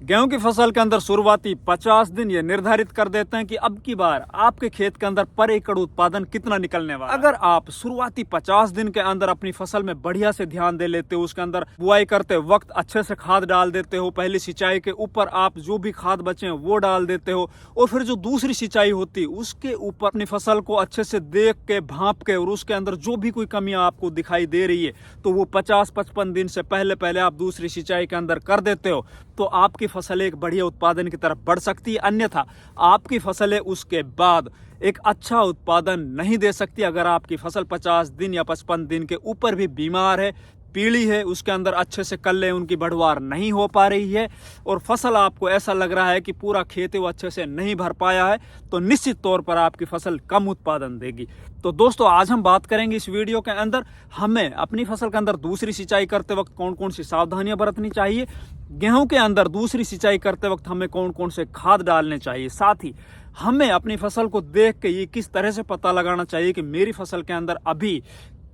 गेहूं की फसल के अंदर शुरुआती 50 दिन ये निर्धारित कर देते हैं कि अब की बार आपके खेत के अंदर पर एकड़ उत्पादन कितना निकलने वाला है। अगर आप शुरुआती 50 दिन के अंदर अपनी फसल में बढ़िया से ध्यान दे लेते हो, उसके अंदर बुआई करते वक्त अच्छे से खाद डाल देते हो, पहली सिंचाई के ऊपर आप जो भी खाद बचे हैं वो डाल देते हो, और फिर जो दूसरी सिंचाई होती है उसके ऊपर अपनी फसल को अच्छे से देख के भांप के, और उसके अंदर जो भी कोई कमी आपको दिखाई दे रही है तो वो 50-55 दिन से पहले आप दूसरी सिंचाई के अंदर कर देते हो, तो आपकी फसल एक बढ़िया उत्पादन की तरफ बढ़ सकती है। अन्यथा आपकी फसलें उसके बाद एक अच्छा उत्पादन नहीं दे सकती। अगर आपकी फसल 50 दिन या 55 दिन के ऊपर भी बीमार है, पीली है, उसके अंदर अच्छे से कल्ले उनकी बढ़वार नहीं हो पा रही है, और फसल आपको ऐसा लग रहा है कि पूरा खेत वो अच्छे से नहीं भर पाया है, तो निश्चित तौर पर आपकी फसल कम उत्पादन देगी। तो दोस्तों, आज हम बात करेंगे इस वीडियो के अंदर हमें अपनी फसल के अंदर दूसरी सिंचाई करते वक्त कौन कौन सी सावधानियां बरतनी चाहिए, गेहूं के अंदर दूसरी सिंचाई करते वक्त हमें कौन कौन से खाद डालने चाहिए, साथ ही हमें अपनी फसल को देख के ये किस तरह से पता लगाना चाहिए कि मेरी फसल के अंदर अभी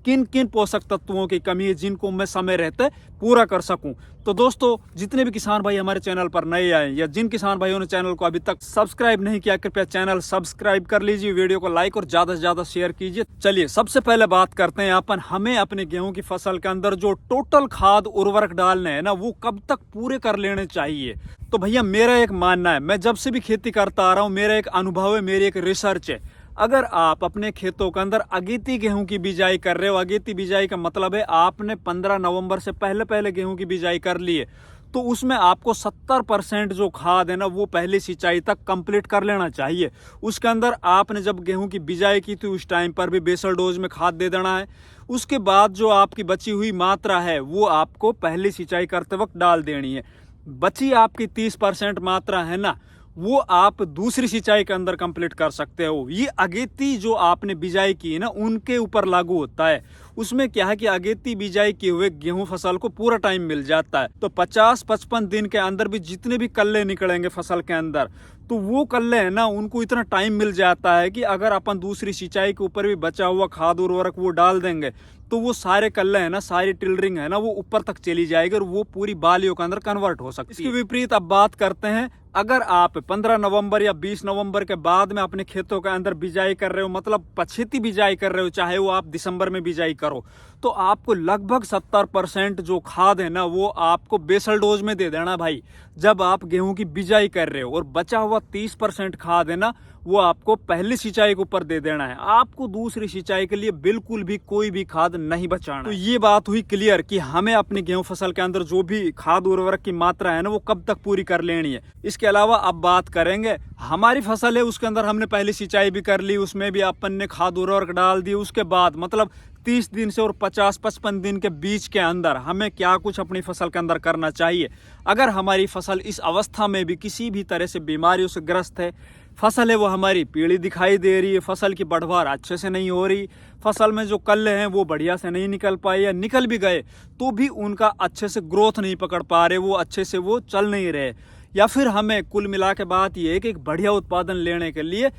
किन किन पोषक तत्वों की कमी है जिनको मैं समय रहते पूरा कर सकूं। तो दोस्तों, जितने भी किसान भाई हमारे चैनल पर नए आए या जिन किसान भाइयों ने चैनल को अभी तक सब्सक्राइब नहीं किया, कृपया चैनल सब्सक्राइब कर लीजिए, वीडियो को लाइक और ज्यादा से ज्यादा शेयर कीजिए। चलिए सबसे पहले बात करते हैं अपन हमें अपने गेहूं की फसल के अंदर जो टोटल खाद उर्वरक डालने हैं ना, वो कब तक पूरे कर लेने चाहिए। तो भैया, मेरा एक मानना है, मैं जब से भी खेती करता आ रहा हूँ, मेरा एक अनुभव है, मेरी एक रिसर्च है। अगर आप अपने खेतों के अंदर अगेती गेहूं की बिजाई कर रहे हो, अगेती बिजाई का मतलब है आपने 15 नवंबर से पहले गेहूं की बिजाई कर ली है, तो उसमें आपको 70% जो खाद है ना वो पहली सिंचाई तक कंप्लीट कर लेना चाहिए। उसके अंदर आपने जब गेहूं की बिजाई की थी उस टाइम पर भी बेसल डोज में खाद दे देना है। उसके बाद जो आपकी बची हुई मात्रा है वो आपको पहली सिंचाई करते वक्त डाल देनी है। बची आपकी 30% मात्रा है ना, वो आप दूसरी सिंचाई के अंदर कंप्लीट कर सकते हो। ये अगेती जो आपने बिजाई की है ना उनके ऊपर लागू होता है। उसमें क्या है कि अगेती बिजाई किए हुए गेहूं फसल को पूरा टाइम मिल जाता है, तो 50-55 दिन के अंदर भी जितने भी कल्ले निकलेंगे फसल के अंदर, तो वो कल्ले है ना उनको इतना टाइम मिल जाता है कि अगर अपन दूसरी सिंचाई के ऊपर भी बचा हुआ खाद उर्वरक वो डाल देंगे तो वो सारे कल्ले है ना, सारी टिलरिंग है ना, वो ऊपर तक चली जाएगी और वो पूरी बालियों के अंदर कन्वर्ट हो सकती है। इसके विपरीत अब बात करते हैं, अगर आप 15 नवंबर या 20 नवंबर के बाद में अपने खेतों के अंदर बिजाई कर रहे हो, मतलब पछेती बिजाई कर रहे हो, चाहे वो आप दिसंबर में बिजाई करो, तो आपको लगभग 70% जो खाद है ना वो आपको बेसल डोज में दे देना भाई, जब आप गेहूं की बिजाई कर रहे हो। और बचा हुआ 30% खाद है ना वो आपको पहली सिंचाई के ऊपर दे देना है। आपको दूसरी सिंचाई के लिए बिल्कुल भी कोई भी खाद नहीं बचाना। तो ये बात हुई क्लियर कि हमें अपनी गेहूं फसल के अंदर जो भी खाद उर्वरक की मात्रा है ना वो कब तक पूरी कर लेनी है। इसके अलावा अब बात करेंगे, हमारी फसल है उसके अंदर हमने पहली सिंचाई भी कर ली, उसमें भी अपन ने खाद उर्वरक डाल दी, उसके बाद मतलब 30 दिन से और 50-55 दिन के बीच के अंदर हमें क्या कुछ अपनी फसल के अंदर करना चाहिए। अगर हमारी फसल इस अवस्था में भी किसी भी तरह से बीमारियों से ग्रस्त है, फसल है वो हमारी पीली दिखाई दे रही है, फसल की बढ़वार अच्छे से नहीं हो रही, फसल में जो कल्ले हैं वो बढ़िया से नहीं निकल पाए, या निकल भी गए तो भी उनका अच्छे से ग्रोथ नहीं पकड़ पा रहे, वो अच्छे से वो चल नहीं रहे, या फिर हमें कुल मिला के बात ये है कि एक बढ़िया उत्पादन लेने के लिए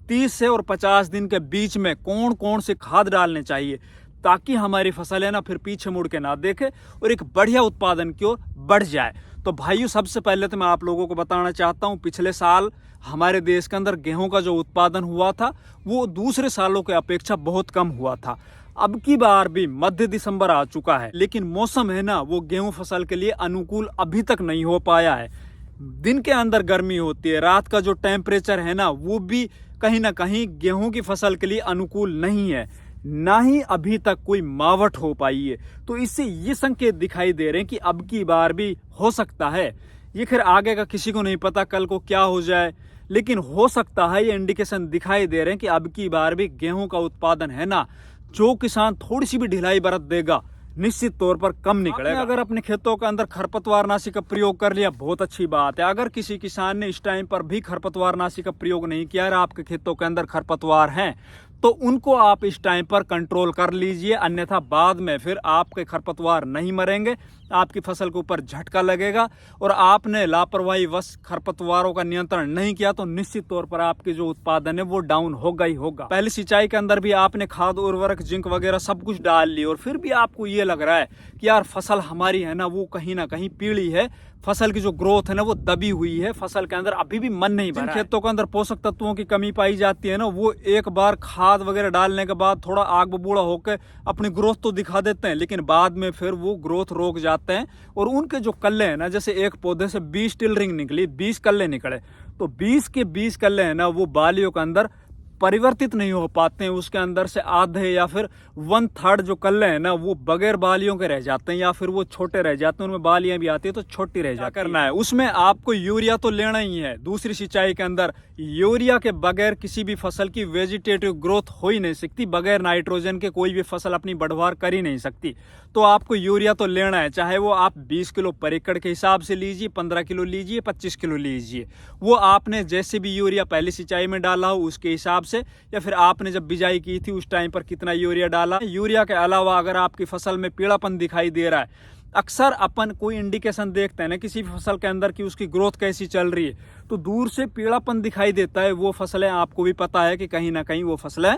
30 से और 50 दिन के बीच में कौन कौन से खाद डालने चाहिए, ताकि हमारी फसल है ना फिर पीछे मुड़ के ना देखे और एक बढ़िया उत्पादन की ओर बढ़ जाए। तो भाइयों, सबसे पहले तो मैं आप लोगों को बताना चाहता हूं, पिछले साल हमारे देश के अंदर गेहूं का जो उत्पादन हुआ था वो दूसरे सालों के अपेक्षा बहुत कम हुआ था। अब की बार भी मध्य दिसंबर आ चुका है, लेकिन मौसम है ना वो गेहूं फसल के लिए अनुकूल अभी तक नहीं हो पाया है। दिन के अंदर गर्मी होती है, रात का जो टेम्परेचर है ना वो भी कहीं ना कहीं गेहूं की फसल के लिए अनुकूल नहीं है, ना ही अभी तक कोई मावट हो पाई है। तो इससे ये संकेत दिखाई दे रहे हैं कि अब की बार भी हो सकता है, ये खैर आगे का किसी को नहीं पता कल को क्या हो जाए, लेकिन हो सकता है, ये इंडिकेशन दिखाई दे रहे हैं कि अब की बार भी गेहूं का उत्पादन है ना, जो किसान थोड़ी सी भी ढिलाई बरत देगा निश्चित तौर पर कम निकलेगा। अगर अपने खेतों के अंदर खरपतवारनाशी का प्रयोग कर लिया, बहुत अच्छी बात है। अगर किसी किसान ने इस टाइम पर भी खरपतवारनाशी का प्रयोग नहीं किया और आपके खेतों के अंदर खरपतवार हैं तो उनको आप इस टाइम पर कंट्रोल कर लीजिए, अन्यथा बाद में फिर आपके खरपतवार नहीं मरेंगे आपकी फसल के ऊपर झटका लगेगा और आपने लापरवाही वश खरपतवारों का नियंत्रण नहीं किया तो निश्चित तौर पर आपके जो उत्पादन है वो डाउन होगा ही होगा। पहली सिंचाई के अंदर भी आपने खाद उर्वरक जिंक वगैरह सब कुछ डाल ली और फिर भी आपको ये लग रहा है कि यार फसल हमारी है ना वो कहीं ना कहीं पीली है, फसल की जो ग्रोथ है ना वो दबी हुई है, फसल के अंदर अभी भी मन नहीं भरा। खेतों के अंदर पोषक तत्वों की कमी पाई जाती है ना, वो एक बार खाद वगैरह डालने के बाद थोड़ा आग बबूढ़ा होकर अपनी ग्रोथ तो दिखा देते हैं, लेकिन बाद में फिर वो ग्रोथ रोक जाते हैं और उनके जो कल्ले हैं ना, जैसे एक पौधे से 20 टिलरिंग निकली, 20 कल्ले निकले, तो 20 के 20 कल्ले हैं ना वो बालियों के अंदर परिवर्तित नहीं हो पाते हैं। उसके अंदर से आधे या फिर 1/3 जो कल्ले हैं ना वो बगैर बालियों के रह जाते हैं या फिर वो छोटे रह जाते हैं, उनमें बालियां भी आती है तो छोटी रह जाती है। करना है उसमें आपको यूरिया तो लेना ही है। दूसरी सिंचाई के अंदर यूरिया के बगैर किसी भी फसल की वेजिटेटिव ग्रोथ हो ही नहीं सकती, बगैर नाइट्रोजन के कोई भी फसल अपनी बढ़वार कर ही नहीं सकती। तो आपको यूरिया तो लेना है, चाहे वो आप 20 किलो पर एकड़ के हिसाब से लीजिए, 15 किलो लीजिए, 25 किलो लीजिए, वो आपने जैसे भी यूरिया पहली सिंचाई में डाला हो उसके हिसाब से, या फिर आपने जब बिजाई की थी उस टाइम पर कितना यूरिया डाला। यूरिया के अलावा अगर आपकी फसल में पीलापन दिखाई दे रहा है, अक्सर अपन कोई इंडिकेशन देखते हैं ना किसी भी फसल के अंदर कि उसकी ग्रोथ कैसी चल रही है, तो दूर से पीलापन दिखाई देता है, वो फसलें आपको भी पता है कि कहीं ना कहीं वो फसलें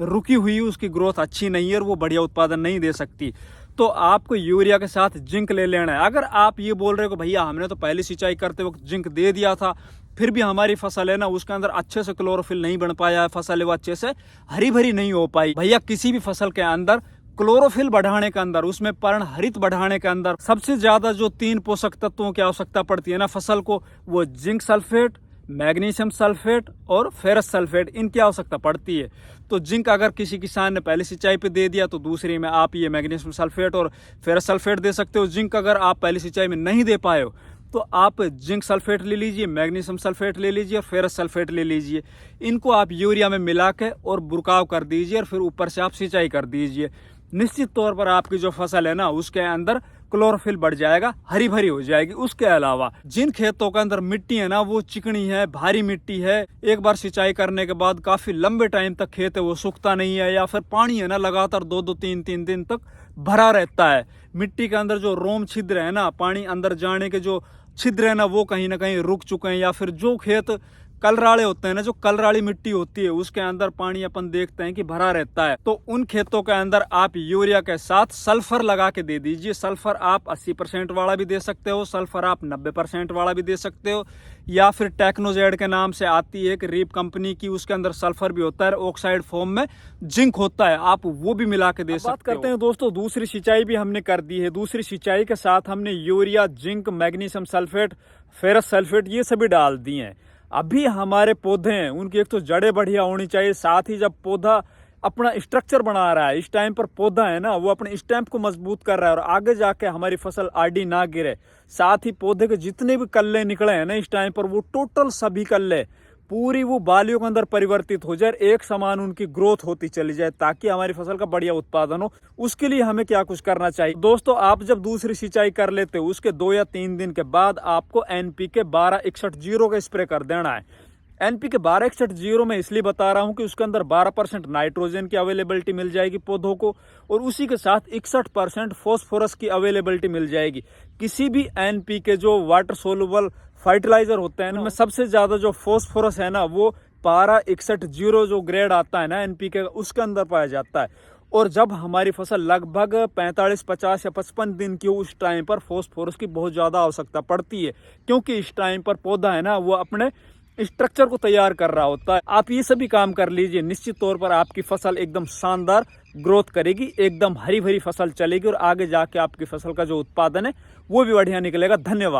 रुकी हुई, उसकी ग्रोथ अच्छी नहीं है और वो बढ़िया उत्पादन नहीं दे सकती। तो आपको यूरिया के साथ जिंक ले लेना है। अगर आप ये बोल रहे हो कि भैया हमने तो पहली सिंचाई करते वक्त जिंक दे दिया था, फिर भी हमारी फसल है ना उसके अंदर अच्छे से क्लोरोफिल नहीं बन पाया है, फसल है वो अच्छे से हरी भरी नहीं हो पाई, भैया किसी भी फसल के अंदर क्लोरोफिल बढ़ाने के अंदर, उसमें पर्णहरित बढ़ाने के अंदर सबसे ज्यादा जो 3 पोषक तत्वों की आवश्यकता पड़ती है ना फसल को, वो जिंक सल्फेट, मैग्नीशियम सल्फेट और फेरस सल्फेट, इनकी आवश्यकता पड़ती है। तो जिंक अगर किसी किसान ने पहली सिंचाई पे दे दिया तो दूसरी में आप ये मैग्नीशियम सल्फेट और फेरस सल्फेट दे सकते हो। जिंक अगर आप पहली सिंचाई में नहीं दे पाए हो तो आप जिंक सल्फेट ले लीजिए, मैग्नीशियम सल्फेट ले लीजिए और फेरस सल्फेट ले लीजिए। इनको आप यूरिया में मिला के और बुरकाव कर दीजिए और फिर ऊपर से आप सिंचाई कर दीजिए। निश्चित तौर पर आपकी जो फसल है ना उसके अंदर क्लोरोफिल बढ़ जाएगा, हरी भरी हो जाएगी। उसके अलावा जिन खेतों के अंदर मिट्टी है ना वो चिकनी है, भारी मिट्टी है, एक बार सिंचाई करने के बाद काफी लंबे टाइम तक खेत है वो सूखता नहीं है, या फिर पानी है ना लगातार 2-2, 3-3 दिन तक भरा रहता है, मिट्टी के अंदर जो रोम छिद्र है ना, पानी अंदर जाने के जो छिद्र है ना वो कहीं ना कहीं रुक चुके हैं, या फिर जो खेत कलराड़े होते हैं ना, जो कलराड़ी मिट्टी होती है उसके अंदर पानी अपन देखते हैं कि भरा रहता है, तो उन खेतों के अंदर आप यूरिया के साथ सल्फर लगा के दे दीजिए। सल्फर आप 80% वाला भी दे सकते हो, सल्फर आप 90% वाला भी दे सकते हो, या फिर टेक्नोजेड के नाम से आती है एक रीप कंपनी की, उसके अंदर सल्फर भी होता है, ऑक्साइड फॉर्म में जिंक होता है, आप वो भी मिला के दे सकते हो। बात करते हैं दोस्तों, दूसरी सिंचाई भी हमने कर दी है। दूसरी सिंचाई के साथ हमने urea, zinc, magnesium sulphate, ferrous sulphate ये सभी डाल दिए हैं। अभी हमारे पौधे हैं उनकी एक तो जड़ें बढ़िया होनी चाहिए, साथ ही जब पौधा अपना स्ट्रक्चर बना रहा है, इस टाइम पर पौधा है ना वो अपने स्टैम्प को मजबूत कर रहा है और आगे जाके हमारी फसल आड़ी ना गिरे, साथ ही पौधे के जितने भी कल्ले निकले हैं ना इस टाइम पर वो टोटल सभी कल्ले पूरी वो बालियों के अंदर परिवर्तित हो जाए, एक समान उनकी ग्रोथ होती चली जाए ताकि हमारी फसल का बढ़िया उत्पादन हो। उसके लिए हमें क्या कुछ करना चाहिए दोस्तों, आप जब दूसरी सिंचाई कर लेते हो उसके 2 या 3 दिन के बाद आपको NPK 1261 का स्प्रे कर देना है। NPK 1261 में इसलिए बता रहा हूं कि उसके अंदर 12% नाइट्रोजन की अवेलेबिलिटी मिल जाएगी पौधों को और उसी के साथ 61% फास्फोरस की अवेलेबिलिटी मिल जाएगी। किसी भी NPK जो वाटर सोल्यूबल फर्टिलाइजर होते हैं इनमें सबसे ज्यादा जो फास्फोरस है ना वो 1261 जो ग्रेड आता है ना NPK का उसके अंदर पाया जाता है। और जब हमारी फसल लगभग 45, 50 या 55 दिन की हो उस टाइम पर फास्फोरस की बहुत ज्यादा आवश्यकता पड़ती है, क्योंकि इस टाइम पर पौधा है ना वो अपने स्ट्रक्चर को तैयार कर रहा होता है। आप ये सभी काम कर लीजिए, निश्चित तौर पर आपकी फसल एकदम शानदार ग्रोथ करेगी, एकदम हरी भरी फसल चलेगी और आगे जाके आपकी फसल का जो उत्पादन है वो भी बढ़िया निकलेगा। धन्यवाद।